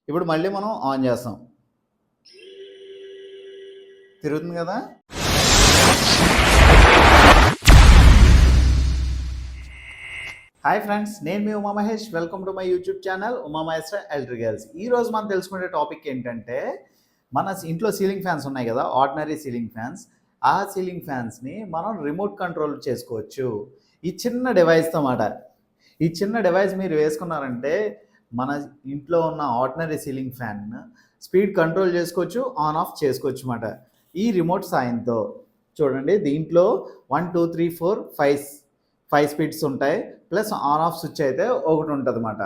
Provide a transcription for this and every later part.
ఇప్పుడు మళ్ళీ మనం ఆన్ చేస్తాం, తిరుగుతుంది కదా. హాయ్ ఫ్రెండ్స్, నేను మీ Uma Mahesh. Welcome to my YouTube channel Uma Maheshwara electricals. ఈరోజు మనం తెలుసుకునే టాపిక్ ఏంటంటే, మన ఇంట్లో సీలింగ్ ఫ్యాన్స్ ఉన్నాయి కదా, ఆర్డినరీ సీలింగ్ ఫ్యాన్స్. ఆ సీలింగ్ ఫ్యాన్స్ని మనం రిమోట్ కంట్రోల్ చేసుకోవచ్చు ఈ చిన్న డివైస్తో మాట. ఈ చిన్న డివైస్ మీరు వేసుకున్నారంటే మన ఇంట్లో ఉన్న ordinary ceiling fan speed control చేసుకోవచ్చు, ఆన్ ఆఫ్ చేసుకోవచ్చు అన్నమాట ఈ రిమోట్ సాయంతో. చూడండి, దీంట్లో 1 2 3 4 5 స్పీడ్స్ ఉంటాయి, ప్లస్ ఆన్ ఆఫ్ స్విచ్ అయితే ఒకటి ఉంటుంది అన్నమాట.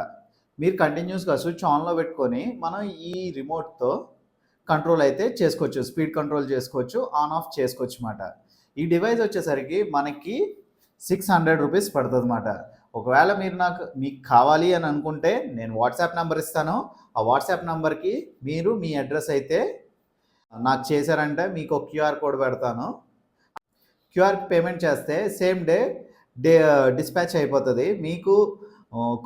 మీరు కంటిన్యూస్గా స్విచ్ ఆన్లో పెట్టుకొని మనం ఈ రిమోట్తో కంట్రోల్ అయితే చేసుకోవచ్చు, స్పీడ్ కంట్రోల్ చేసుకోవచ్చు, ఆన్ ఆఫ్ చేసుకోవచ్చు అన్నమాట. ఈ డివైస్ వచ్చేసరికి మనకి 600 రూపీస్ పడుతుంది అన్నమాట. ఒకవేళ మీకు కావాలి అని అనుకుంటే నేను వాట్సాప్ నెంబర్ ఇస్తాను. ఆ వాట్సాప్ నెంబర్కి మీరు మీ అడ్రస్ అయితే నాకు చేశారంటే మీకు ఒక క్యూఆర్ కోడ్ పెడతాను. క్యూఆర్కి పేమెంట్ చేస్తే సేమ్ డే డిస్పాచ్ అయిపోతుంది. మీకు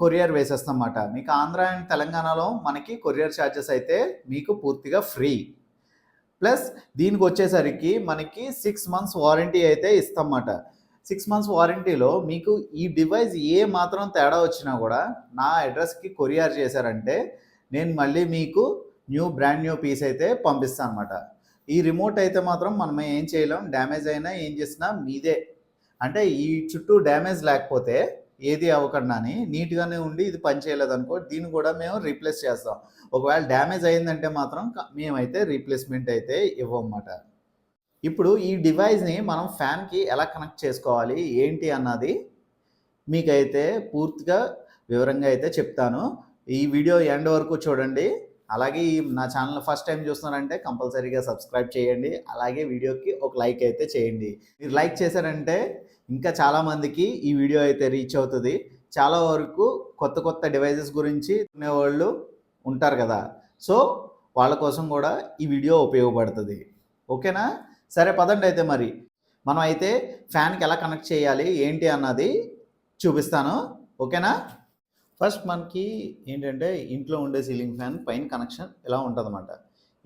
కొరియర్ వేసేస్తాం అన్నమాట. మీకు ఆంధ్ర అండ్ తెలంగాణలో మనకి కొరియర్ ఛార్జెస్ అయితే మీకు పూర్తిగా ఫ్రీ. ప్లస్ దీనికి వచ్చేసరికి మనకి 6 months వారంటీ అయితే ఇస్తాం అన్నమాట. 6 months వారంటీలో మీకు ఈ డివైస్ ఏ మాత్రం తేడా వచ్చినా కూడా నా అడ్రస్కి కొరియర్ చేశారంటే నేను మళ్ళీ మీకు బ్రాండ్ న్యూ పీస్ అయితే పంపిస్తాను అన్నమాట. ఈ రిమోట్ అయితే మాత్రం మనం ఏం చేయలేం, డ్యామేజ్ అయినా ఏం చేసినా మీదే. అంటే ఈ చుట్టూ డ్యామేజ్ లేకపోతే ఏది అవ్వకుండా నీట్గానే ఉండి ఇది పని చేయలేదనుకో, దీన్ని కూడా మేము రీప్లేస్ చేస్తాం. ఒకవేళ డ్యామేజ్ అయిందంటే మాత్రం మేమైతే రీప్లేస్మెంట్ అయితే ఇవ్వమాట. ఇప్పుడు ఈ డివైస్ని మనం ఫ్యాన్కి ఎలా కనెక్ట్ చేసుకోవాలి ఏంటి అన్నది మీకైతే పూర్తిగా వివరంగా అయితే చెప్తాను. ఈ వీడియో ఎండ్ వరకు చూడండి. అలాగే నా ఛానల్ ఫస్ట్ టైం చూస్తున్నారంటే కంపల్సరీగా సబ్స్క్రైబ్ చేయండి. అలాగే వీడియోకి ఒక లైక్ అయితే చేయండి. మీరు లైక్ చేశారంటే ఇంకా చాలామందికి ఈ వీడియో అయితే రీచ్ అవుతుంది. చాలా వరకు కొత్త కొత్త డివైజెస్ గురించి కొనేవాళ్ళు ఉంటారు కదా, సో వాళ్ళ కోసం కూడా ఈ వీడియో ఉపయోగపడుతుంది. ఓకేనా? సరే పదండి, అయితే మరి మనం అయితే ఫ్యాన్కి ఎలా కనెక్ట్ చేయాలి ఏంటి అన్నది చూపిస్తాను. ఓకేనా? ఫస్ట్ మనకి ఏంటంటే ఇంట్లో ఉండే సీలింగ్ ఫ్యాన్ పైన కనెక్షన్ ఎలా ఉంటుందన్నమాట.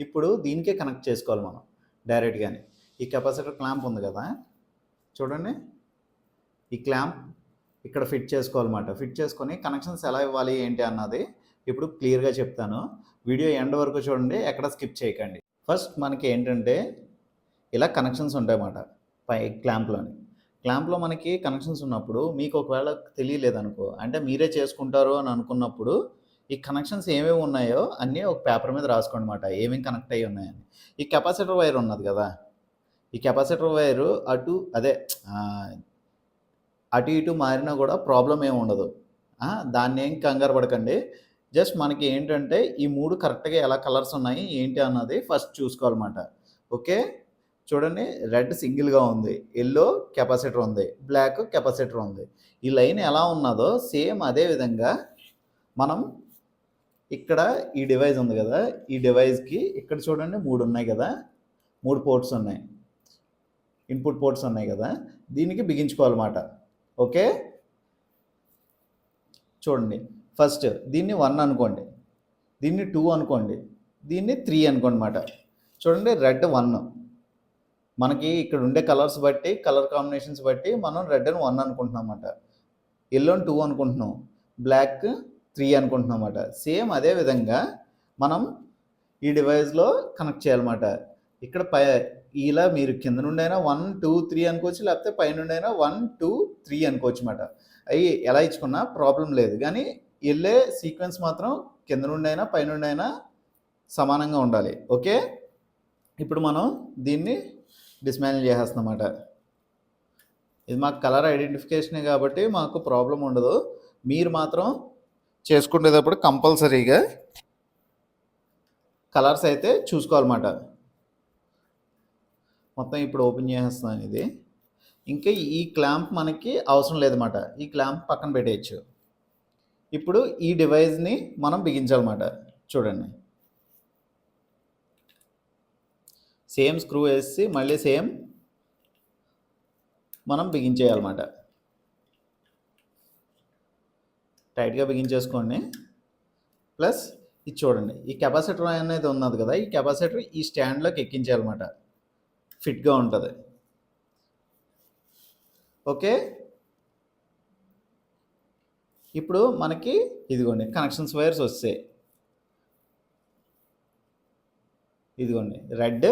ఇప్పుడు దీనికే కనెక్ట్ చేసుకోవాలి మనం డైరెక్ట్గానే. ఈ కెపాసిటర్ క్లాంప్ ఉంది కదా, చూడండి, ఈ క్లాంప్ ఇక్కడ ఫిట్ చేసుకోవాలన్నమాట. ఫిట్ చేసుకొని కనెక్షన్స్ ఎలా ఇవ్వాలి ఏంటి అన్నది ఇప్పుడు క్లియర్గా చెప్తాను. వీడియో ఎండ్ వరకు చూడండి, ఎక్కడ స్కిప్ చేయకండి. ఫస్ట్ మనకి ఏంటంటే ఇలా కనెక్షన్స్ ఉంటాయన్నమాట పై క్లాంప్లో మనకి కనెక్షన్స్ ఉన్నప్పుడు మీకు ఒకవేళ తెలియలేదనుకో, అంటే మీరే చేసుకుంటారు అని అనుకున్నప్పుడు ఈ కనెక్షన్స్ ఏమేమి ఉన్నాయో అన్నీ ఒక పేపర్ మీద రాసుకోండి అన్నమాట, ఏమేమి కనెక్ట్ అయ్యి ఉన్నాయని. ఈ కెపాసిటర్ వైర్ ఉన్నది కదా, ఈ కెపాసిటర్ వైరు అటు ఇటు మారినా కూడా ప్రాబ్లం ఏమి ఉండదు. దాన్ని ఏం కంగారు పడకండి. జస్ట్ మనకి ఏంటంటే ఈ 3 కరెక్ట్గా ఎలా కలర్స్ ఉన్నాయి ఏంటి అన్నది ఫస్ట్ చూసుకోవాలన్నమాట. ఓకే, చూడండి, రెడ్ సింగిల్గా ఉంది, ఎల్లో కెపాసిటర్ ఉంది, బ్లాక్ కెపాసిటర్ ఉంది. ఈ లైన్ ఎలా ఉన్నదో సేమ్ అదే విధంగా మనం ఇక్కడ ఈ డివైస్ ఉంది కదా, ఈ డివైస్కి ఇక్కడ చూడండి 3 ఉన్నాయి కదా, 3 పోర్ట్స్ ఉన్నాయి, ఇన్పుట్ పోర్ట్స్ ఉన్నాయి కదా, దీనికి బిగించుకోవాలన్నమాట. ఓకే, చూడండి, ఫస్ట్ దీన్ని 1 అనుకోండి, దీన్ని 2 అనుకోండి, దీన్ని 3 అనుకోండి అన్నమాట. చూడండి, రెడ్ 1, మనకి ఇక్కడ ఉండే కలర్స్ బట్టి, కలర్ కాంబినేషన్స్ బట్టి మనం రెడ్ అని 1 అనుకుంటున్నాం అన్నమాట, ఎల్లోని 2 అనుకుంటున్నాం, బ్లాక్ 3 అనుకుంటున్నాం అన్నమాట. సేమ్ అదే విధంగా మనం ఈ డివైస్లో కనెక్ట్ చేయాలన్నమాట. ఇక్కడ ఇలా మీరు కింద నుండి అయినా 1 2 3 అనుకోవచ్చు, లేకపోతే పై నుండి అయినా 1 2 3 అనుకోవచ్చు అన్నమాట. అవి ఎలా ఇచ్చుకున్నా ప్రాబ్లం లేదు, కానీ వెళ్ళే సీక్వెన్స్ మాత్రం కింద నుండి అయినా పై నుండి అయినా సమానంగా ఉండాలి. ఓకే, ఇప్పుడు మనం దీన్ని డిస్మాంటిల్ చేసేస్తాం అన్నమాట. ఇది మాకు కలర్ ఐడెంటిఫికేషనే కాబట్టి మాకు ప్రాబ్లం ఉండదు. మీరు మాత్రం చేసుకునేటప్పుడు కంపల్సరీగా కలర్స్ అయితే చూసుకోవాలన్నమాట. మొత్తం ఇప్పుడు ఓపెన్ చేసేస్తున్నాను ఇది. ఇంకా ఈ క్లాంప్ మనకి అవసరం లేదన్నమాట, ఈ క్లాంప్ పక్కన పెట్టేయచ్చు. ఇప్పుడు ఈ డివైస్ని మనం బిగించాలన్నమాట. చూడండి, సేమ్ స్క్రూ వేసి మళ్ళీ సేమ్ మనం బిగించేయాలన్నమాట. టైట్గా బిగించేసుకోండి. ప్లస్ ఇది చూడండి, ఈ కెపాసిటర్ అనేది ఉన్నది కదా, ఈ కెపాసిటర్ ఈ స్టాండ్లోకి ఎక్కించాలన్నమాట, ఫిట్గా ఉంటుంది. ఓకే, ఇప్పుడు మనకి ఇదిగోండి కనెక్షన్స్ వైర్స్ వస్తాయి. ఇదిగోండి రెడ్,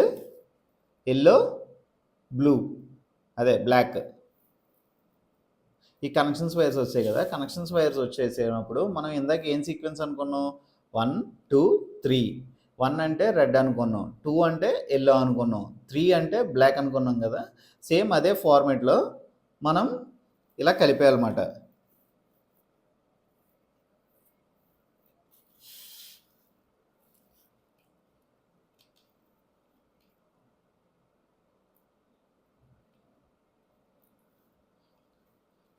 ఎల్లో, బ్లూ, అదే బ్లాక్, ఈ కనెక్షన్స్ వైర్స్ వచ్చాయి కదా. కనెక్షన్స్ వైర్స్ వచ్చేసినప్పుడు మనం ఇందాక ఏం సీక్వెన్స్ అనుకున్నాం, 1 2 3. 1 అంటే రెడ్ అనుకున్నాం, 2 అంటే ఎల్లో అనుకున్నాం, 3 అంటే బ్లాక్ అనుకున్నాం కదా. సేమ్ అదే ఫార్మేట్లో మనం ఇలా కలిపేయాలన్నమాట.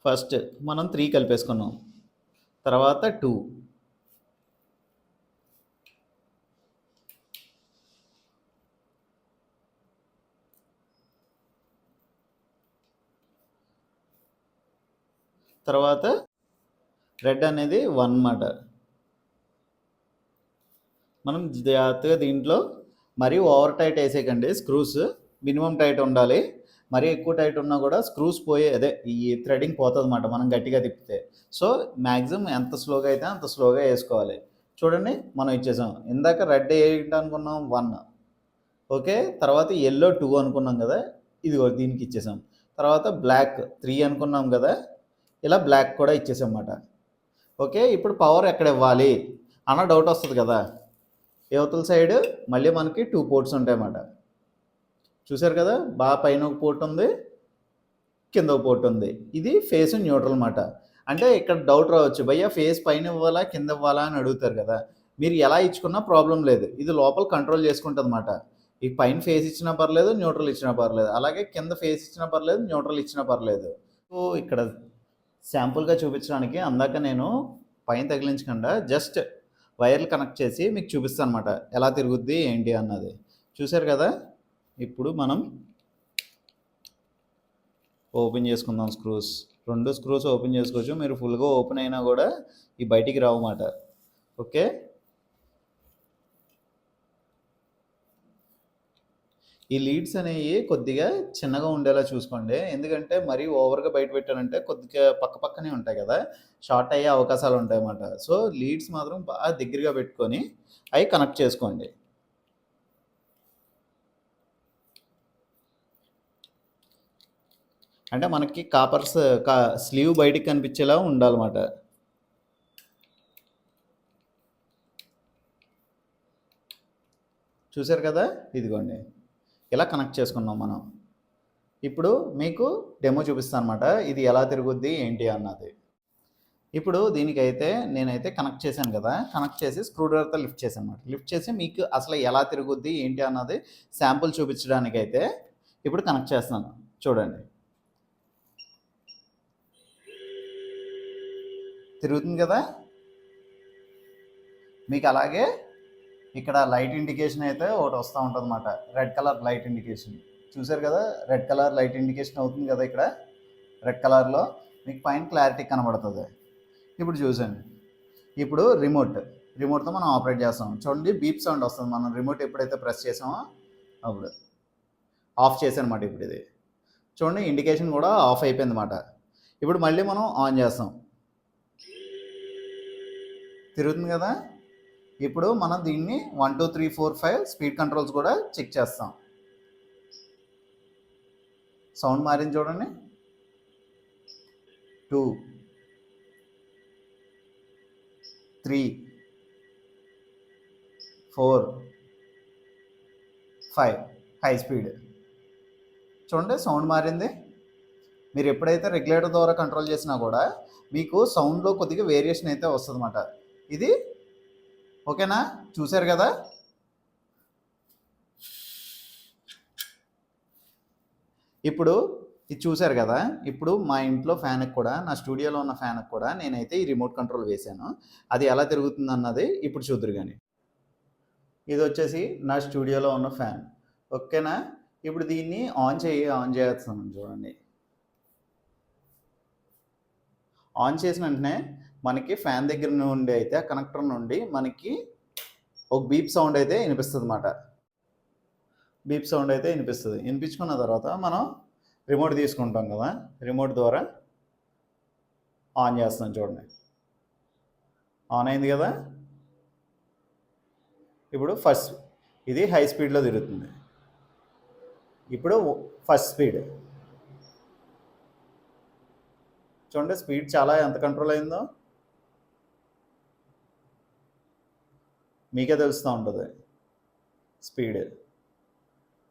ఫస్ట్ మనం 3 కలిపేసుకున్నాం, తర్వాత 2, తర్వాత రెడ్ అనేది 1 అన్నమాట. మనం జాగ్రత్తగా దీంట్లో మరీ ఓవర్ టైట్ వేసేయకండి, స్క్రూస్ మినిమం టైట్ ఉండాలి. మరీ ఎక్కువ టైట్ ఉన్నా కూడా స్క్రూస్ పోయే అదే ఈ థ్రెడింగ్ పోతుంది అన్నమాట మనం గట్టిగా తిప్పితే. సో మ్యాక్సిమం ఎంత స్లోగా అయితే అంత స్లోగా వేసుకోవాలి. చూడండి మనం ఇచ్చేసాం. ఇందాక రెడ్ ఏంటి అనుకున్నాం, 1. ఓకే, తర్వాత ఎల్లో 2 అనుకున్నాం కదా, ఇదిగో దీనికి ఇచ్చేసాం. తర్వాత బ్లాక్ 3 అనుకున్నాం కదా, ఇలా బ్లాక్ కూడా ఇచ్చేసాం అన్నమాట. ఓకే, ఇప్పుడు పవర్ ఎక్కడ ఇవ్వాలి అన్న డౌట్ వస్తుంది కదా. యువతల సైడ్ మళ్ళీ మనకి 2 పోర్ట్స్ ఉంటాయన్నమాట. చూసారు కదా, బాగా పైన ఒక పోర్ట్ ఉంది, కింద ఒక పోర్ట్ ఉంది. ఇది ఫేస్ న్యూట్రల్ అన్నమాట. అంటే ఇక్కడ డౌట్ రావచ్చు, భయ్యా ఫేస్ పైన ఇవ్వాలా కింద ఇవ్వాలా అని అడుగుతారు కదా. మీరు ఎలా ఇచ్చుకున్నా ప్రాబ్లం లేదు, ఇది లోపల కంట్రోల్ చేసుకుంటుంది అన్నమాట. ఈ పైన ఫేస్ ఇచ్చినా పర్లేదు, న్యూట్రల్ ఇచ్చినా పర్లేదు, అలాగే కింద ఫేస్ ఇచ్చినా పర్లేదు, న్యూట్రల్ ఇచ్చినా పర్లేదు. సో ఇక్కడ శాంపుల్గా చూపించడానికి అందాక నేను పైన తగిలించకుండా జస్ట్ వైర్లు కనెక్ట్ చేసి మీకు చూపిస్తాను అన్నమాట, ఎలా తిరుగుద్ది ఏంటి అన్నది. చూసారు కదా. ఇప్పుడు మనం ఓపెన్ చేసుకుందాం స్క్రూస్. 2 స్క్రూస్ ఓపెన్ చేసుకోవచ్చు, మీరు ఫుల్గా ఓపెన్ అయినా కూడా ఈ బయటికి రావన్నమాట. ఓకే, ఈ లీడ్స్ అనేవి కొద్దిగా చిన్నగా ఉండేలా చూసుకోండి, ఎందుకంటే మరీ ఓవర్గా బయట పెట్టారంటే కొద్దిగా పక్క పక్కనే ఉంటాయి కదా, షార్ట్ అయ్యే అవకాశాలు ఉంటాయి అన్నమాట. సో లీడ్స్ మాత్రం బాగా దగ్గరగా పెట్టుకొని అవి కనెక్ట్ చేసుకోండి. అంటే మనకి కాపర్స్ స్లీవ్ బయటికి కనిపించేలా ఉండాలన్నమాట. చూసారు కదా, ఇదిగోండి ఇలా కనెక్ట్ చేసుకున్నాం మనం. ఇప్పుడు మీకు డెమో చూపిస్తాను అనమాట, ఇది ఎలా తిరుగుద్ది ఏంటి అన్నది. ఇప్పుడు దీనికైతే నేనైతే కనెక్ట్ చేశాను కదా, కనెక్ట్ చేసి స్క్రూ డ్రైవర్తో లిఫ్ట్ చేశాను అనమాట. లిఫ్ట్ చేసి మీకు అసలు ఎలా తిరుగుద్ది ఏంటి అన్నది శాంపుల్ చూపించడానికైతే ఇప్పుడు కనెక్ట్ చేస్తున్నాను. చూడండి, తిరుగుతుంది కదా. మీకు అలాగే ఇక్కడ లైట్ ఇండికేషన్ అయితే ఒకటి వస్తూ ఉంటుంది అన్నమాట, రెడ్ కలర్ లైట్ ఇండికేషన్. చూసారు కదా, రెడ్ కలర్ లైట్ ఇండికేషన్ అవుతుంది కదా ఇక్కడ రెడ్ కలర్లో, మీకు పైన క్లారిటీ కనబడుతుంది. ఇప్పుడు చూసండి, ఇప్పుడు రిమోట్తో మనం ఆపరేట్ చేస్తాం. చూడండి బీప్ సౌండ్ వస్తుంది, మనం రిమోట్ ఎప్పుడైతే ప్రెస్ చేసామో అప్పుడు. ఆఫ్ చేసానమాట ఇప్పుడు ఇది. చూడండి ఇండికేషన్ కూడా ఆఫ్ అయిపోయింది అన్నమాట. ఇప్పుడు మళ్ళీ మనం ఆన్ చేస్తాం, తిరుగుతుంది కదా. ఇప్పుడు మనం దీన్ని 1 2 3 4 5 స్పీడ్ కంట్రోల్స్ కూడా చెక్ చేస్తాం. సౌండ్ మారింది చూడండి, 2 3 4 5 హై స్పీడ్. చూడండి సౌండ్ మారింది. మీరు ఎప్పుడైతే రెగ్యులేటర్ ద్వారా కంట్రోల్ చేసినా కూడా మీకు సౌండ్లో కొద్దిగా వేరియేషన్ అయితే వస్తుంది అన్నమాట. ఇది ఓకేనా, చూసారు కదా. ఇప్పుడు ఇది చూసారు కదా. ఇప్పుడు మా ఇంట్లో ఫ్యాన్కి కూడా, నా స్టూడియోలో ఉన్న ఫ్యాన్కి కూడా నేనైతే ఈ రిమోట్ కంట్రోల్ వేసాను. అది ఎలా తిరుగుతుంది అన్నది ఇప్పుడు చూద్దరు కానీ. ఇది వచ్చేసి నా స్టూడియోలో ఉన్న ఫ్యాన్. ఓకేనా, ఇప్పుడు దీన్ని ఆన్ చేస్తున్నాను చూడండి. ఆన్ చేసిన వెంటనే మనకి ఫ్యాన్ దగ్గర నుండి అయితే ఆ కనెక్టర్ నుండి మనకి ఒక బీప్ సౌండ్ అయితే వినిపిస్తుంది అన్నమాట. బీప్ సౌండ్ అయితే వినిపిస్తుంది. వినిపించుకున్న తర్వాత మనం రిమోట్ తీసుకుంటాం కదా, రిమోట్ ద్వారా ఆన్ చేస్తాం. చూడండి, ఆన్ అయింది కదా. ఇప్పుడు ఫస్ట్ ఇది హై స్పీడ్లో తిరుగుతుంది. ఇప్పుడు ఫస్ట్ స్పీడ్ చూడండి, స్పీడ్ చాలా ఎంత కంట్రోల్ అయిందో మీకే తెలుస్తూ ఉంటుంది స్పీడ్.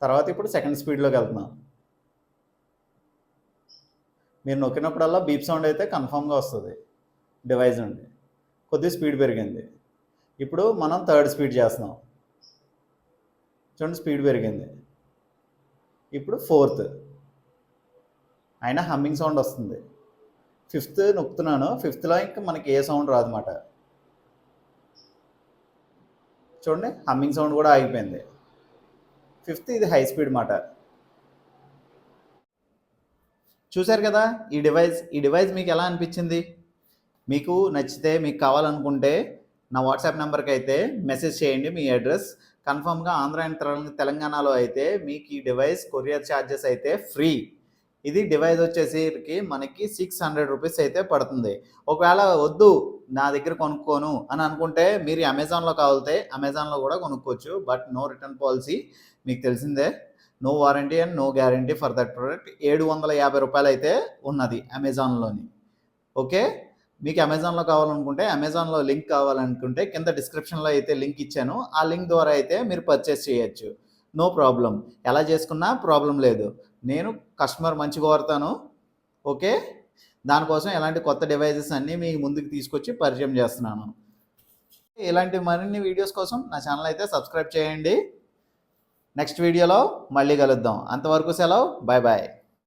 తర్వాత ఇప్పుడు సెకండ్ స్పీడ్లోకి వెళ్తున్నాం. మీరు నొక్కినప్పుడల్లా బీప్ సౌండ్ అయితే కన్ఫామ్గా వస్తుంది డివైస్ నుండి. కొద్దిగా స్పీడ్ పెరిగింది. ఇప్పుడు మనం థర్డ్ స్పీడ్ చేస్తున్నాం. చూడండి, స్పీడ్ పెరిగింది. ఇప్పుడు ఫోర్త్, అయినా హమ్మింగ్ సౌండ్ వస్తుంది. ఫిఫ్త్ నొక్కుతున్నాను. ఫిఫ్త్లో ఇంకా మనకి ఏ సౌండ్ రాదన్నమాట. చూడండి, హమ్మింగ్ సౌండ్ కూడా ఆగిపోయింది. ఫిఫ్త్ ఇది హై స్పీడ్ మాట. చూశారు కదా ఈ డివైస్ మీకు ఎలా అనిపించింది? మీకు నచ్చితే, మీకు కావాలనుకుంటే నా వాట్సాప్ నెంబర్కి అయితే మెసేజ్ చేయండి మీ అడ్రస్. కన్ఫామ్గా ఆంధ్ర అండ్ తెలంగాణలో అయితే మీకు ఈ డివైస్ కొరియర్ ఛార్జెస్ అయితే ఫ్రీ. ఇది డివైస్ వచ్చేసరికి మనకి 600 రూపీస్ అయితే పడుతుంది. ఒకవేళ వద్దు నా దగ్గర కొనుక్కోను అని అనుకుంటే మీరు అమెజాన్లో కావాలితే అమెజాన్లో కూడా కొనుక్కోవచ్చు. బట్ నో రిటర్న్ పాలసీ, మీకు తెలిసిందే. No warranty and no guarantee for that product. 750 రూపాయలు అయితే ఉన్నది అమెజాన్లోని. ఓకే, మీకు అమెజాన్లో కావాలనుకుంటే, అమెజాన్లో లింక్ కావాలనుకుంటే కింద డిస్క్రిప్షన్లో అయితే లింక్ ఇచ్చాను. ఆ లింక్ ద్వారా అయితే మీరు పర్చేస్ చేయొచ్చు. నో ప్రాబ్లం, ఎలా చేసుకున్నా ప్రాబ్లం లేదు. నేను కస్టమర్ మంచి కోరుతాను. ఓకే, దానికోసం ఎలాంటి కొత్త డివైజెస్ అన్నీ మీ ముందుకు తీసుకొచ్చి పరిచయం చేస్తున్నాను. ఇలాంటి మరిన్ని వీడియోస్ కోసం నా ఛానల్ అయితే సబ్స్క్రైబ్ చేయండి. నెక్స్ట్ వీడియోలో మళ్ళీ కలుద్దాం. అంతవరకు సెలవు, బాయ్ బాయ్.